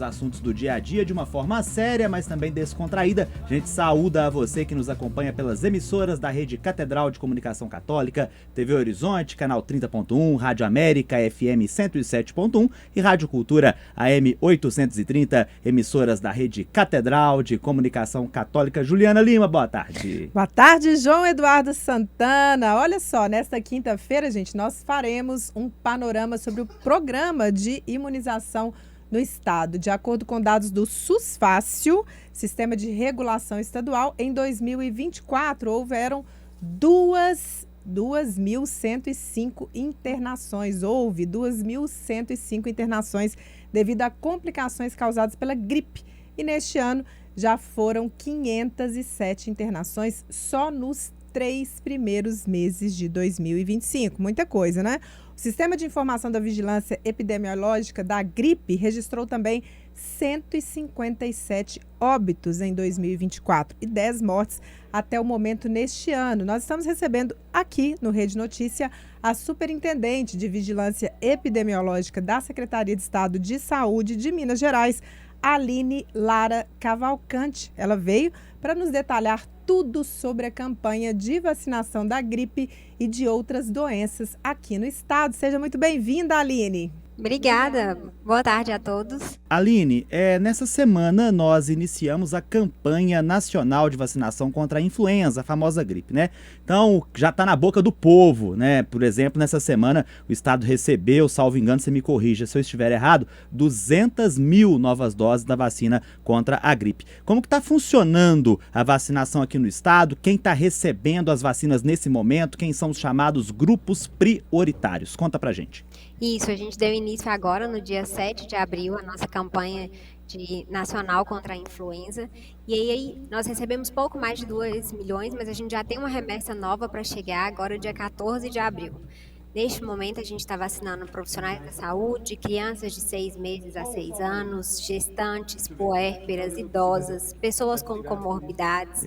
os assuntos do dia a dia de uma forma séria, mas também descontraída. A gente saúda a você que nos acompanha pelas emissoras da Rede Catedral de Comunicação Católica, TV Horizonte, Canal 30.1, Rádio América, FM 107.1 e Rádio Cultura, AM 830, emissoras da Rede Catedral de Comunicação Católica. Juliana Lima, boa tarde. Boa tarde, João Eduardo Santana. Olha só, nesta quinta-feira, gente, nós faremos um panorama sobre o programa de imunização no estado. De acordo com dados do SUSFácil, Sistema de Regulação Estadual, em 2024 houveram 2.105 internações. Houve 2.105 internações devido a complicações causadas pela gripe. E neste ano já foram 507 internações só nos 3 primeiros meses de 2025. Muita coisa, né? O Sistema de Informação da Vigilância Epidemiológica da Gripe registrou também 157 óbitos em 2024 e 10 mortes até o momento neste ano. Nós estamos recebendo aqui no Rede Notícia a superintendente de Vigilância Epidemiológica da Secretaria de Estado de Saúde de Minas Gerais, Aline Lara Cavalcante. Ela veio para nos detalhar tudo sobre a campanha de vacinação da gripe e de outras doenças aqui no estado. Seja muito bem-vinda, Aline. Obrigada. Boa tarde a todos. Aline, nessa semana nós iniciamos a campanha nacional de vacinação contra a influenza, a famosa gripe, né? Então, já está na boca do povo, né? Por exemplo, nessa semana o estado recebeu, salvo engano, você me corrija se eu estiver errado, 200 mil novas doses da vacina contra a gripe. Como que está funcionando a vacinação aqui no estado? Quem está recebendo as vacinas nesse momento? Quem são os chamados grupos prioritários? Conta pra gente. Isso, a gente deu início agora no dia 7 de abril, a nossa campanha nacional contra a influenza. E aí nós recebemos pouco mais de 2 milhões, mas a gente já tem uma remessa nova para chegar agora dia 14 de abril. Neste momento, a gente está vacinando profissionais da saúde, crianças de 6 meses a 6 anos, gestantes, puérperas, idosas, pessoas com comorbidades.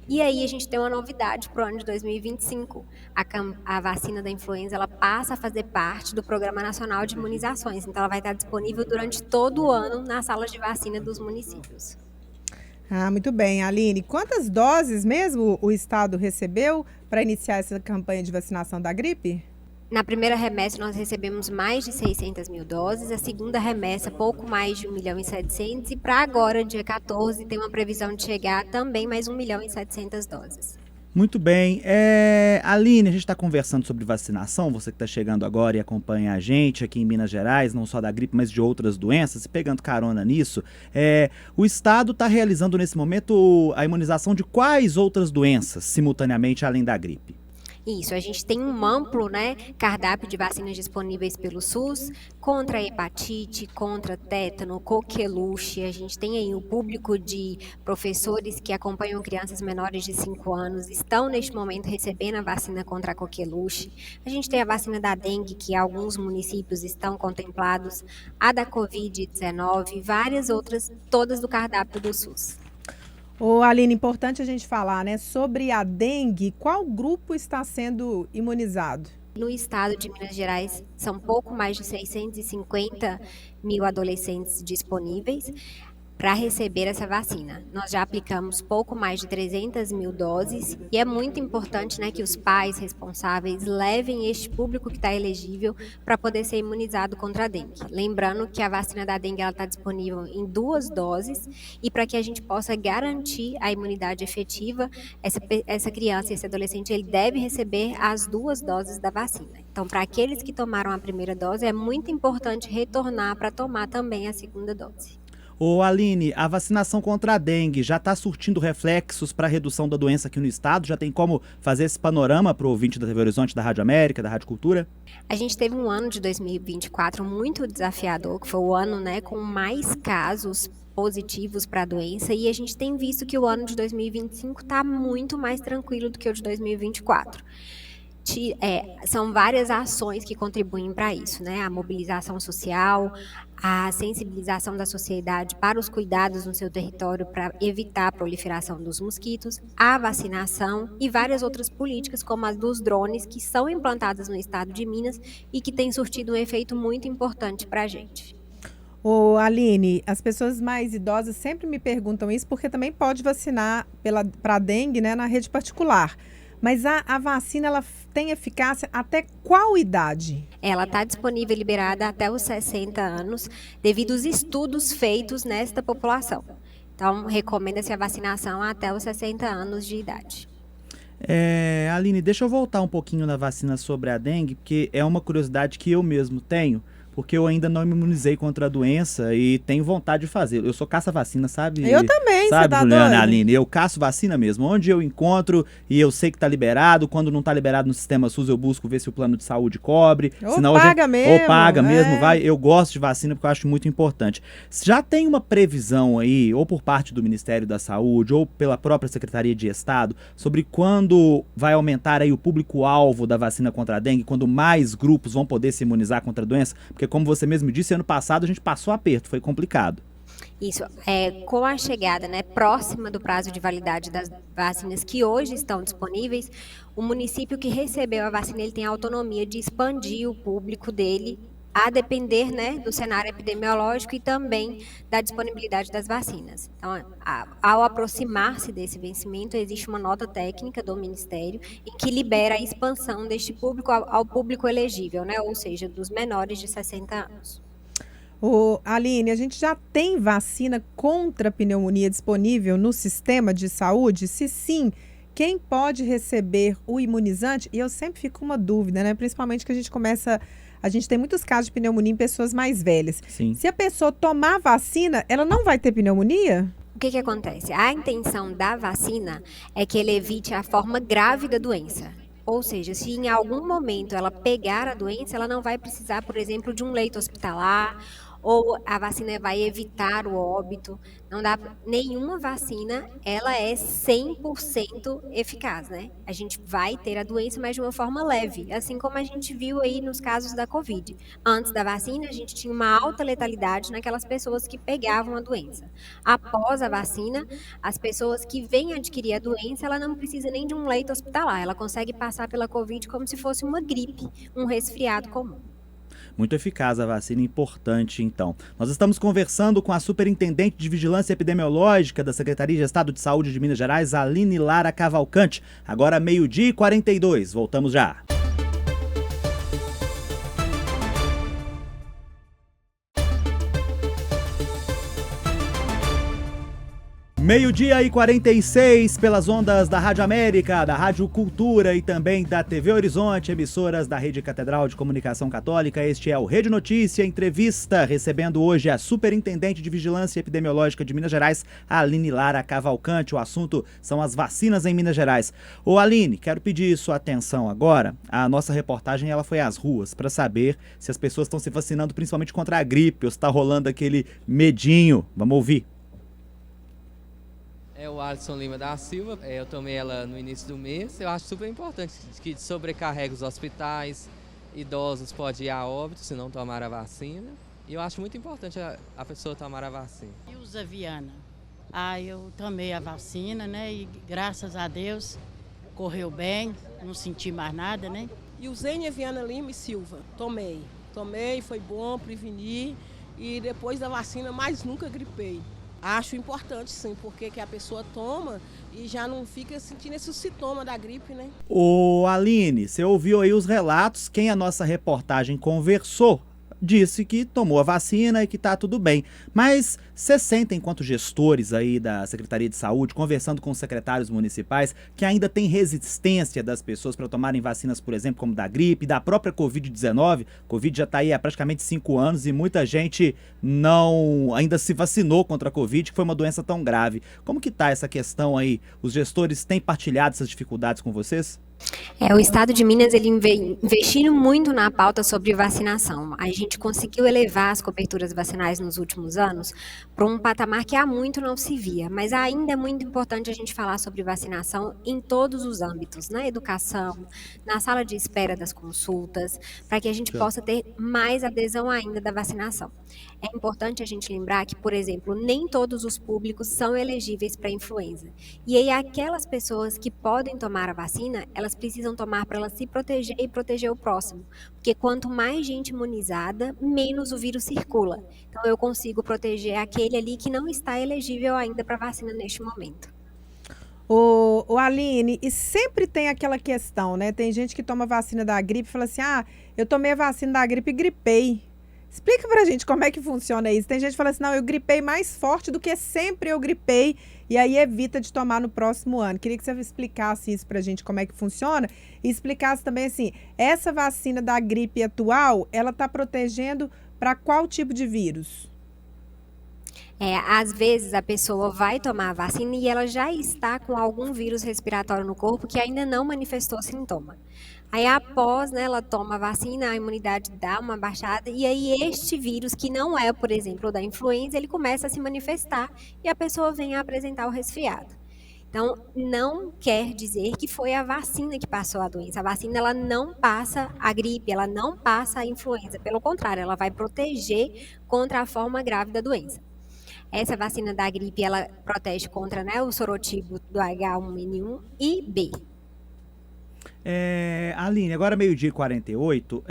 E aí, a gente tem uma novidade para o ano de 2025. A vacina da influenza ela passa a fazer parte do Programa Nacional de Imunizações. Então, ela vai estar disponível durante todo o ano nas salas de vacina dos municípios. Muito bem, Aline. Quantas doses mesmo o estado recebeu para iniciar essa campanha de vacinação da gripe? Na primeira remessa, nós recebemos mais de 600 mil doses, a segunda remessa, pouco mais de 1.700.000, e para agora, dia 14, tem uma previsão de chegar também mais 1.700.000 doses. Muito bem. Aline, a gente está conversando sobre vacinação, você que está chegando agora e acompanha a gente aqui em Minas Gerais, não só da gripe, mas de outras doenças, e pegando carona nisso, o Estado está realizando nesse momento a imunização de quais outras doenças, simultaneamente, além da gripe? Isso, a gente tem um amplo cardápio de vacinas disponíveis pelo SUS contra a hepatite, contra tétano, coqueluche. A gente tem aí o público de professores que acompanham crianças menores de 5 anos, estão neste momento recebendo a vacina contra a coqueluche. A gente tem a vacina da dengue, que alguns municípios estão contemplados, a da Covid-19, várias outras, todas do cardápio do SUS. Aline, importante a gente falar, né, sobre a dengue. Qual grupo está sendo imunizado? No estado de Minas Gerais, são pouco mais de 650 mil adolescentes disponíveis para receber essa vacina. Nós já aplicamos pouco mais de 300 mil doses e é muito importante, que os pais responsáveis levem este público que está elegível para poder ser imunizado contra a dengue. Lembrando que a vacina da dengue está disponível em 2 doses e para que a gente possa garantir a imunidade efetiva, essa criança, esse adolescente, ele deve receber as 2 doses da vacina. Então, para aqueles que tomaram a primeira dose, é muito importante retornar para tomar também a segunda dose. Aline, a vacinação contra a dengue já está surtindo reflexos para a redução da doença aqui no estado? Já tem como fazer esse panorama para o ouvinte da TV Horizonte, da Rádio América, da Rádio Cultura? A gente teve um ano de 2024 muito desafiador, que foi o ano com mais casos positivos para a doença, e a gente tem visto que o ano de 2025 está muito mais tranquilo do que o de 2024. São várias ações que contribuem para isso, a mobilização social, a sensibilização da sociedade para os cuidados no seu território para evitar a proliferação dos mosquitos, a vacinação e várias outras políticas, como as dos drones, que são implantadas no estado de Minas e que têm surtido um efeito muito importante para a gente. Ô, Aline, as pessoas mais idosas sempre me perguntam isso, porque também pode vacinar para dengue, né, na rede particular. Mas a vacina, ela tem eficácia até qual idade? Ela está disponível e liberada até os 60 anos, devido aos estudos feitos nesta população. Então, recomenda-se a vacinação até os 60 anos de idade. Aline, deixa eu voltar um pouquinho na vacina sobre a dengue, porque é uma curiosidade que eu mesmo tenho, porque eu ainda não me imunizei contra a doença e tenho vontade de fazer. Eu sou caça-vacina, sabe? Eu também, você tá Juliana, doido? Aline, eu caço vacina mesmo. Onde eu encontro e eu sei que tá liberado, quando não tá liberado no sistema SUS, eu busco ver se o plano de saúde cobre. Ou paga mesmo. Ou paga mesmo, vai. Eu gosto de vacina porque eu acho muito importante. Já tem uma previsão aí, ou por parte do Ministério da Saúde, ou pela própria Secretaria de Estado, sobre quando vai aumentar aí o público-alvo da vacina contra a dengue, quando mais grupos vão poder se imunizar contra a doença? Porque como você mesmo disse, ano passado a gente passou aperto, foi complicado. Isso, com a chegada, né, próxima do prazo de validade das vacinas que hoje estão disponíveis, o município que recebeu a vacina, ele tem a autonomia de expandir o público dele, a depender, né, do cenário epidemiológico e também da disponibilidade das vacinas. Então, ao aproximar-se desse vencimento, existe uma nota técnica do Ministério em que libera a expansão deste público ao público elegível, né, ou seja, dos menores de 60 anos. Ô, Aline, a gente já tem vacina contra a pneumonia disponível no sistema de saúde? Se sim, quem pode receber o imunizante? E eu sempre fico com uma dúvida, né? Principalmente que a gente tem muitos casos de pneumonia em pessoas mais velhas. Sim. Se a pessoa tomar vacina, ela não vai ter pneumonia? O que acontece? A intenção da vacina é que ele evite a forma grave da doença. Ou seja, se em algum momento ela pegar a doença, ela não vai precisar, por exemplo, de um leito hospitalar, ou a vacina vai evitar o óbito. Não dá nenhuma vacina, ela é 100% eficaz, né? A gente vai ter a doença, mas de uma forma leve, assim como a gente viu aí nos casos da Covid. Antes da vacina, a gente tinha uma alta letalidade naquelas pessoas que pegavam a doença. Após a vacina, as pessoas que vêm adquirir a doença, ela não precisa nem de um leito hospitalar, ela consegue passar pela Covid como se fosse uma gripe, um resfriado comum. Muito eficaz a vacina, importante então. Nós estamos conversando com a Superintendente de Vigilância Epidemiológica da Secretaria de Estado de Saúde de Minas Gerais, Aline Lara Cavalcante. Agora 12h42, voltamos já. Meio-dia e 46 pelas ondas da Rádio América, da Rádio Cultura e também da TV Horizonte, emissoras da Rede Catedral de Comunicação Católica. Este é o Rede Notícia, entrevista, recebendo hoje a Superintendente de Vigilância Epidemiológica de Minas Gerais, Aline Lara Cavalcante. O assunto são as vacinas em Minas Gerais. Ô Aline, quero pedir sua atenção agora. A nossa reportagem ela foi às ruas para saber se as pessoas estão se vacinando principalmente contra a gripe, ou se está rolando aquele medinho. Vamos ouvir. É o Alisson Lima da Silva, eu tomei ela no início do mês. Eu acho super importante que sobrecarrega os hospitais, idosos podem ir a óbito se não tomar a vacina. E eu acho muito importante a pessoa tomar a vacina. Ilza Viana. Eu tomei a vacina, né? E graças a Deus correu bem, não senti mais nada, né? Ilzênia Viana Lima e Silva, tomei, foi bom, preveni e depois da vacina mais nunca gripei. Acho importante sim, porque que a pessoa toma e já não fica sentindo esse sintoma da gripe, né? Ô Aline, você ouviu aí os relatos, quem a nossa reportagem conversou disse que tomou a vacina e que tá tudo bem. Mas você sente, enquanto gestores aí da Secretaria de Saúde, conversando com os secretários municipais, que ainda tem resistência das pessoas para tomarem vacinas, por exemplo, como da gripe, da própria Covid-19? Covid já está aí há praticamente 5 anos e muita gente não ainda se vacinou contra a Covid, que foi uma doença tão grave. Como que tá essa questão aí? Os gestores têm partilhado essas dificuldades com vocês? O Estado de Minas, ele investindo muito na pauta sobre vacinação. A gente conseguiu elevar as coberturas vacinais nos últimos anos para um patamar que há muito não se via, mas ainda é muito importante a gente falar sobre vacinação em todos os âmbitos, na educação, na sala de espera das consultas, para que a gente possa ter mais adesão ainda da vacinação. É importante a gente lembrar que, por exemplo, nem todos os públicos são elegíveis para influenza. E aí aquelas pessoas que podem tomar a vacina, elas elas precisam tomar para elas se proteger e proteger o próximo. Porque quanto mais gente imunizada, menos o vírus circula. Então eu consigo proteger aquele ali que não está elegível ainda para vacina neste momento. O Aline, e sempre tem aquela questão, né? Tem gente que toma vacina da gripe e fala assim, eu tomei a vacina da gripe e gripei. Explica pra gente como é que funciona isso. Tem gente que fala assim, não, eu gripei mais forte do que sempre eu gripei, e aí evita de tomar no próximo ano. Queria que você explicasse isso pra gente, como é que funciona, e explicasse também assim, essa vacina da gripe atual, ela tá protegendo para qual tipo de vírus? Às vezes a pessoa vai tomar a vacina e ela já está com algum vírus respiratório no corpo que ainda não manifestou sintoma. Aí após, né, ela toma a vacina, a imunidade dá uma baixada e aí este vírus, que não é, por exemplo, o da influenza, ele começa a se manifestar e a pessoa vem a apresentar o resfriado. Então, não quer dizer que foi a vacina que passou a doença. A vacina, ela não passa a gripe, ela não passa a influenza. Pelo contrário, ela vai proteger contra a forma grave da doença. Essa vacina da gripe, ela protege contra, né, o sorotipo do H1N1 e B. Aline, agora 12h48,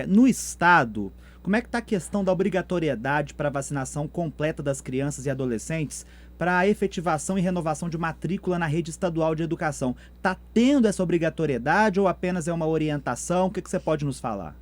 no estado, como é que está a questão da obrigatoriedade para vacinação completa das crianças e adolescentes para a efetivação e renovação de matrícula na rede estadual de educação? Está tendo essa obrigatoriedade ou apenas é uma orientação? O que você pode nos falar?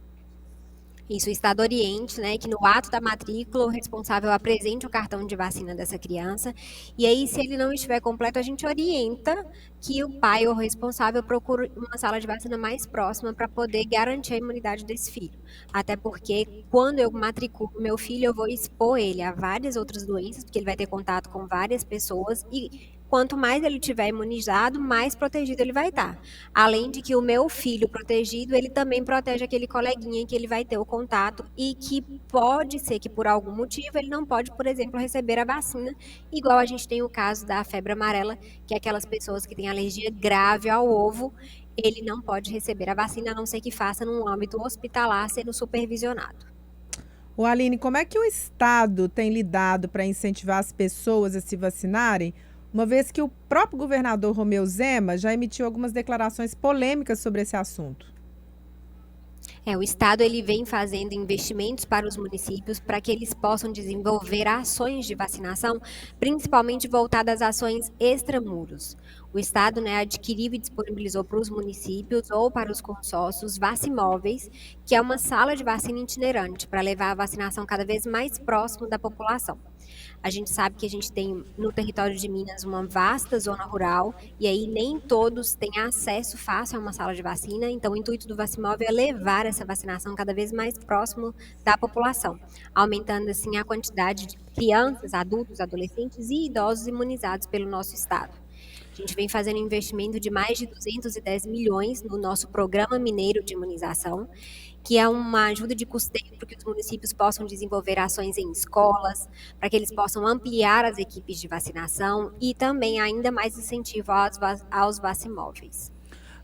Isso, o Estado oriente, né, que no ato da matrícula o responsável apresente o cartão de vacina dessa criança, e aí se ele não estiver completo, a gente orienta que o pai ou o responsável procure uma sala de vacina mais próxima para poder garantir a imunidade desse filho. Até porque quando eu matriculo meu filho, eu vou expor ele a várias outras doenças, porque ele vai ter contato com várias pessoas e quanto mais ele tiver imunizado, mais protegido ele vai estar. Além de que o meu filho protegido, ele também protege aquele coleguinha que ele vai ter o contato e que pode ser que por algum motivo ele não pode, por exemplo, receber a vacina, igual a gente tem o caso da febre amarela, que é aquelas pessoas que têm alergia grave ao ovo, ele não pode receber a vacina, a não ser que faça num âmbito hospitalar, sendo supervisionado. Aline, como é que o Estado tem lidado para incentivar as pessoas a se vacinarem? Uma vez que o próprio governador Romeu Zema já emitiu algumas declarações polêmicas sobre esse assunto. O Estado ele vem fazendo investimentos para os municípios para que eles possam desenvolver ações de vacinação, principalmente voltadas às ações extramuros. O Estado, né, adquiriu e disponibilizou para os municípios ou para os consórcios vacimóveis, que é uma sala de vacina itinerante para levar a vacinação cada vez mais próximo da população. A gente sabe que a gente tem no território de Minas uma vasta zona rural e aí nem todos têm acesso fácil a uma sala de vacina, então o intuito do Vacimóvel é levar essa vacinação cada vez mais próximo da população, aumentando assim a quantidade de crianças, adultos, adolescentes e idosos imunizados pelo nosso estado. A gente vem fazendo um investimento de mais de 210 milhões no nosso Programa Mineiro de Imunização, que é uma ajuda de custeio para que os municípios possam desenvolver ações em escolas, para que eles possam ampliar as equipes de vacinação e também ainda mais incentivo aos vacimóveis.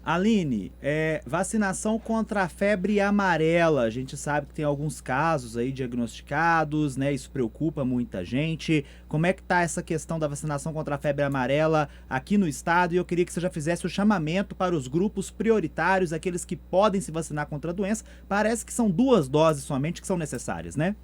Aline, vacinação contra a febre amarela, a gente sabe que tem alguns casos aí diagnosticados, né? Isso preocupa muita gente. Como é que tá essa questão da vacinação contra a febre amarela aqui no estado? E eu queria que você já fizesse o chamamento para os grupos prioritários, aqueles que podem se vacinar contra a doença. Parece que são 2 doses somente que são necessárias, né?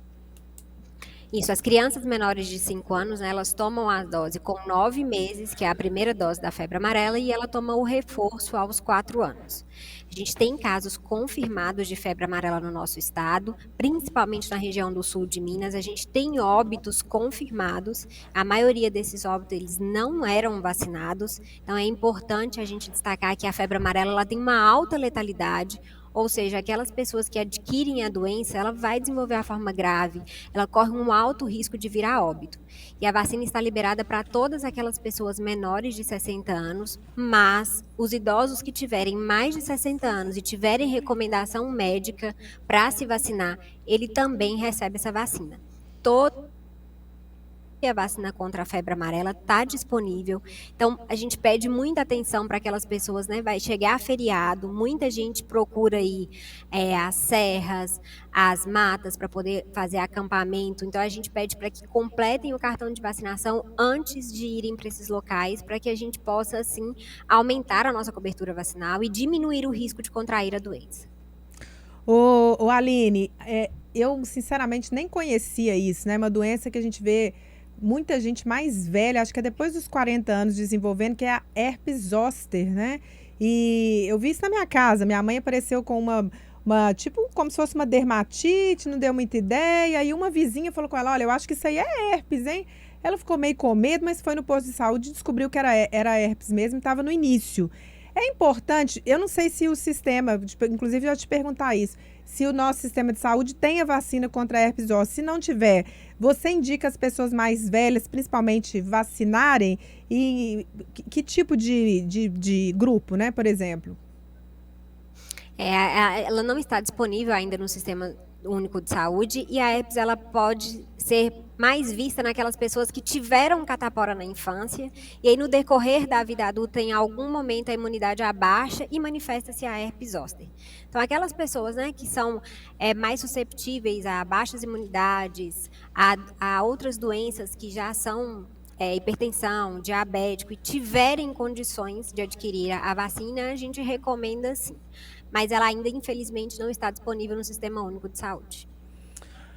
Isso, as crianças menores de 5 anos, né, elas tomam a dose com 9 meses, que é a primeira dose da febre amarela, e ela toma o reforço aos 4 anos. A gente tem casos confirmados de febre amarela no nosso estado, principalmente na região do sul de Minas. A gente tem óbitos confirmados, a maioria desses óbitos eles não eram vacinados, então é importante a gente destacar que a febre amarela ela tem uma alta letalidade, ou seja, aquelas pessoas que adquirem a doença, ela vai desenvolver a forma grave, ela corre um alto risco de virar óbito. E a vacina está liberada para todas aquelas pessoas menores de 60 anos, mas os idosos que tiverem mais de 60 anos e tiverem recomendação médica para se vacinar, ele também recebe essa vacina. e a vacina contra a febre amarela está disponível. Então, a gente pede muita atenção para aquelas pessoas, né? Vai chegar feriado, muita gente procura aí as serras, as matas para poder fazer acampamento. Então, a gente pede para que completem o cartão de vacinação antes de irem para esses locais, para que a gente possa, assim, aumentar a nossa cobertura vacinal e diminuir o risco de contrair a doença. Ô Aline, eu sinceramente nem conhecia isso, né? Uma doença que a gente vê muita gente mais velha, acho que é depois dos 40 anos desenvolvendo, que é a herpes zoster, né? E eu vi isso na minha casa. Minha mãe apareceu com uma tipo, como se fosse uma dermatite, não deu muita ideia. E uma vizinha falou com ela, olha, eu acho que isso aí é herpes, hein? Ela ficou meio com medo, mas foi no posto de saúde e descobriu que era herpes mesmo e estava no início. É importante, eu não sei se o sistema, inclusive eu ia te perguntar isso, se o nosso sistema de saúde tem a vacina contra a herpes zoster. Se não tiver, você indica as pessoas mais velhas, principalmente, vacinarem? E que tipo de grupo, né, por exemplo? Ela não está disponível ainda no Sistema Único de Saúde e a herpes ela pode ser mais vista naquelas pessoas que tiveram catapora na infância e aí no decorrer da vida adulta em algum momento a imunidade abaixa e manifesta-se a herpes zoster. Então aquelas pessoas, né, que são mais susceptíveis a baixas imunidades, a outras doenças que já são hipertensão, diabético e tiverem condições de adquirir a vacina, a gente recomenda sim. Mas ela ainda, infelizmente, não está disponível no Sistema Único de Saúde.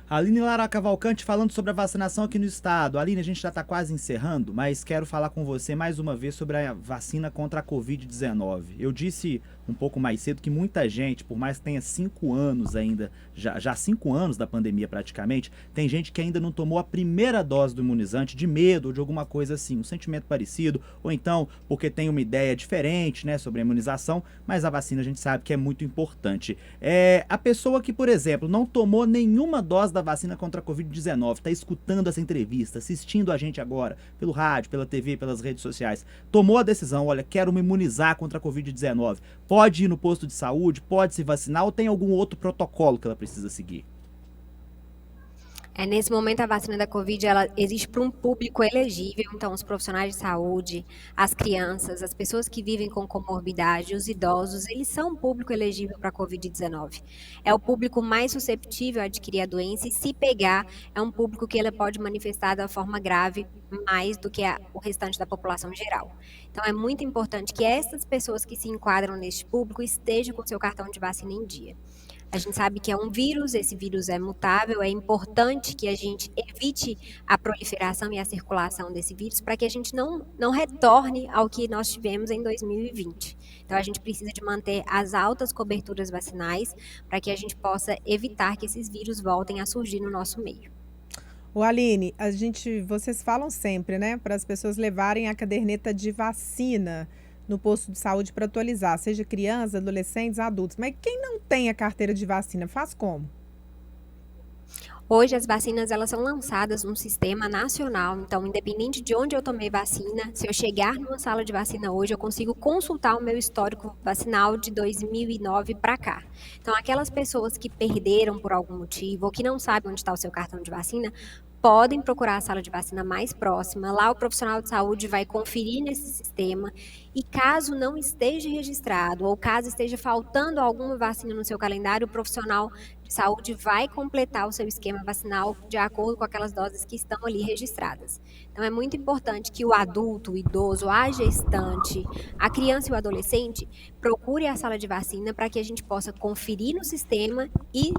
Aline Lara Cavalcante falando sobre a vacinação aqui no estado. Aline, a gente já está quase encerrando, mas quero falar com você mais uma vez sobre a vacina contra a Covid-19. Eu disse um pouco mais cedo que muita gente, por mais que tenha 5 anos ainda, já 5 anos da pandemia praticamente, tem gente que ainda não tomou a primeira dose do imunizante de medo ou de alguma coisa assim, um sentimento parecido, ou então porque tem uma ideia diferente, né, sobre a imunização, mas a vacina a gente sabe que é muito importante. A pessoa que, por exemplo, não tomou nenhuma dose da vacina contra a Covid-19, está escutando essa entrevista, assistindo a gente agora, pelo rádio, pela TV, pelas redes sociais, tomou a decisão, olha, quero me imunizar contra a Covid-19, pode ir no posto de saúde, pode se vacinar ou tem algum outro protocolo que ela precisa seguir? Nesse momento, a vacina da Covid, ela existe para um público elegível, então os profissionais de saúde, as crianças, as pessoas que vivem com comorbidade, os idosos, eles são um público elegível para a Covid-19. É o público mais susceptível a adquirir a doença e se pegar, é um público que ela pode manifestar da forma grave mais do que o restante da população geral. Então, é muito importante que essas pessoas que se enquadram neste público estejam com seu cartão de vacina em dia. A gente sabe que é um vírus, esse vírus é mutável, é importante que a gente evite a proliferação e a circulação desse vírus para que a gente não retorne ao que nós tivemos em 2020. Então, a gente precisa de manter as altas coberturas vacinais para que a gente possa evitar que esses vírus voltem a surgir no nosso meio. Aline, vocês falam sempre, né, para as pessoas levarem a caderneta de vacina no posto de saúde para atualizar, seja crianças, adolescentes, adultos. Mas quem não tem a carteira de vacina, faz como? Hoje as vacinas elas são lançadas num sistema nacional, então independente de onde eu tomei vacina, se eu chegar numa sala de vacina hoje, eu consigo consultar o meu histórico vacinal de 2009 para cá. Então aquelas pessoas que perderam por algum motivo ou que não sabem onde está o seu cartão de vacina, podem procurar a sala de vacina mais próxima. Lá o profissional de saúde vai conferir nesse sistema e caso não esteja registrado ou caso esteja faltando alguma vacina no seu calendário, o profissional de saúde vai completar o seu esquema vacinal de acordo com aquelas doses que estão ali registradas. Então é muito importante que o adulto, o idoso, a gestante, a criança e o adolescente procure a sala de vacina para que a gente possa conferir no sistema e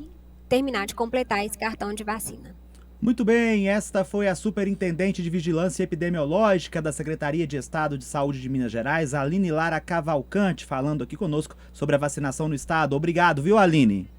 terminar de completar esse cartão de vacina. Muito bem, esta foi a Superintendente de Vigilância Epidemiológica da Secretaria de Estado de Saúde de Minas Gerais, Aline Lara Cavalcante, falando aqui conosco sobre a vacinação no estado. Obrigado, viu, Aline?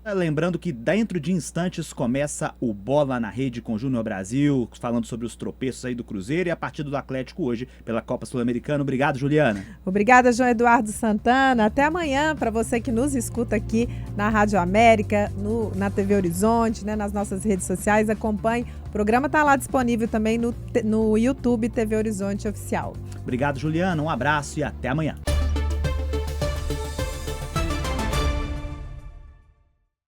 Lembrando que dentro de instantes começa o Bola na Rede com Júnior Brasil, falando sobre os tropeços aí do Cruzeiro e a partida do Atlético hoje pela Copa Sul-Americana. Obrigado, Juliana. Obrigada, João Eduardo Santana. Até amanhã para você que nos escuta aqui na Rádio América, na TV Horizonte, né, nas nossas redes sociais. Acompanhe. O programa está lá disponível também no YouTube TV Horizonte Oficial. Obrigado, Juliana. Um abraço e até amanhã.